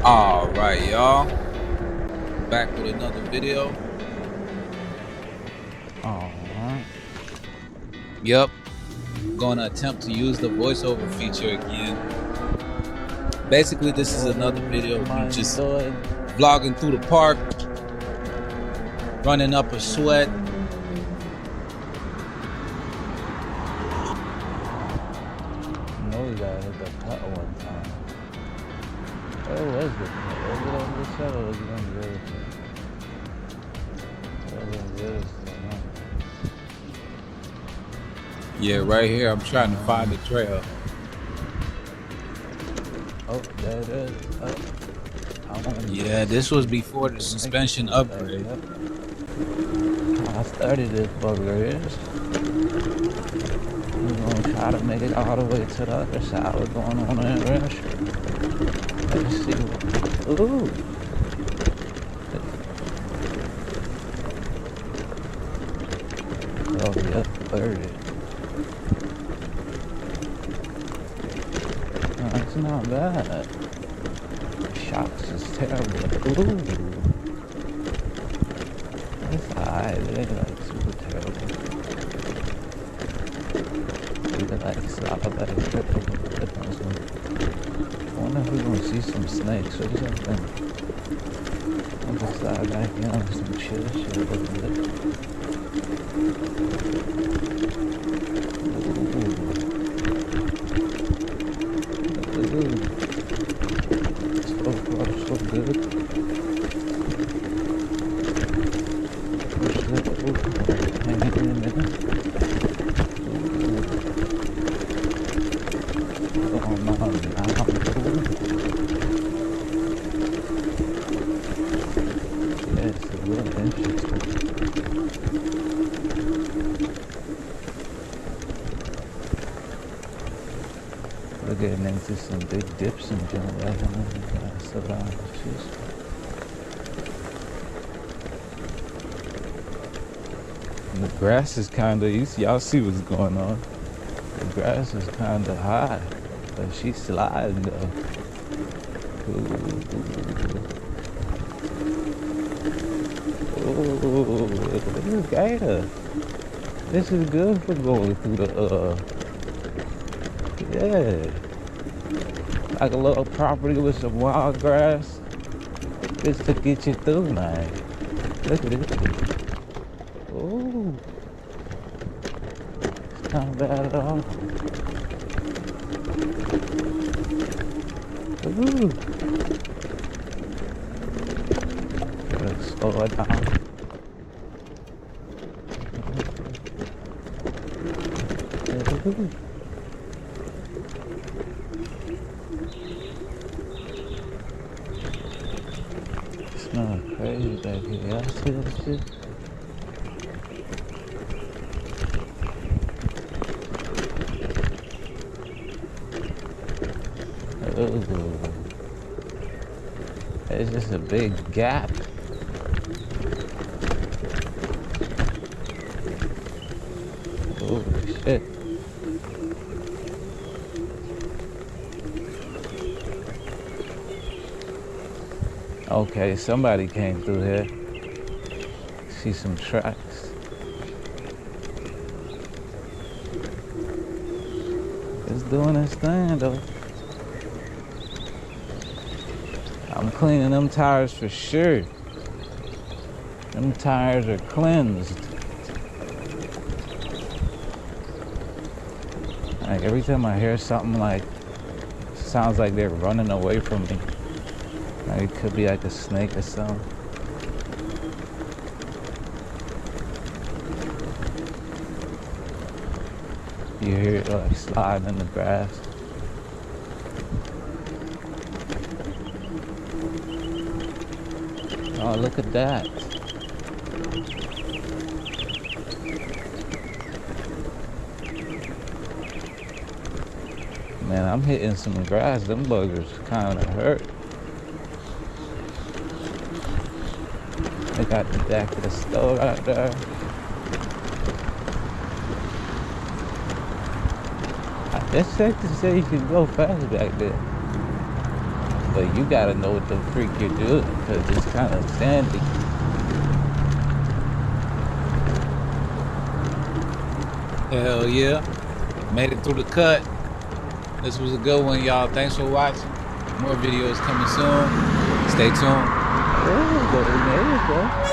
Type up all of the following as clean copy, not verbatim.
All right, y'all. Back with another video. Alright. Yep. Going to attempt to use the voiceover feature again. Basically, this is another video of me just vlogging through the park, running up a sweat. You know we gotta hit the cut one time. Where was the cut? Was it on this side or was it on the other side? It was on the other side, huh? Yeah, right here. I'm trying to find the trail. Oh, there it is. Oh. Yeah, this was before the suspension upgrade. I started this bugger is. We're gonna try to make it all the way to the other side. What's going on in Russia? Let's see. Ooh. Oh, yeah, 30. No, it's not bad. Shocks is terrible. Ooh. It's alright, it ain't like super terrible. We can like slap back and flip on some. I wonder if we're gonna see some snakes or something. I'm gonna slide back in on some chill shit a little bit. Ooh. So far, so good. Hang in a minute. Oh, no, yeah, it's a little interesting. We're getting into some big dips and jump right on the The grass is kind of, y'all see what's going on. The grass is kind of high, but she's sliding though. Ooh, this is gator. This is good for going through the, yeah. Like a little property with some wild grass. Just to get you through, man. Look at this. Ooh. It's not bad at all. Ooh. Gotta slow it down. Ooh. It's not crazy back here. Y'all see that shit? Ooh. It's just a big gap. Oh shit. Okay, somebody came through here. See some tracks. It's doing its thing though. I'm cleaning them tires for sure. Them tires are cleansed. Like every time I hear something like, sounds like they're running away from me. Like it could be like a snake or something. You hear it like sliding in the grass. Oh, look at that. Man, I'm hitting some grass. Them buggers kind of hurt. They got the back of the store right there. It's safe to say you can go fast back there. but you gotta know what the freak you're doing, because it's kind of sandy. Hell yeah. Made it through the cut. This was a good one, y'all. Thanks for watching. More videos coming soon. Stay tuned. Oh, but we made it, though.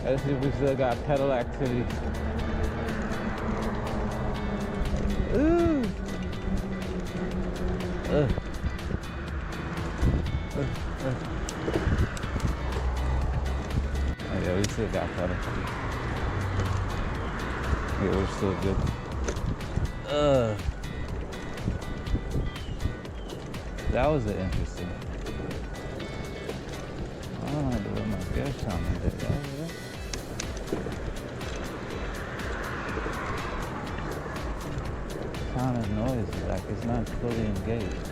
Let's see if we still got pedal activity. Ooh. Oh yeah, we still got pedal. Yeah, we're still good. That was an interesting. I don't know what my gear sounded there. Sound of noise, like it's not fully engaged.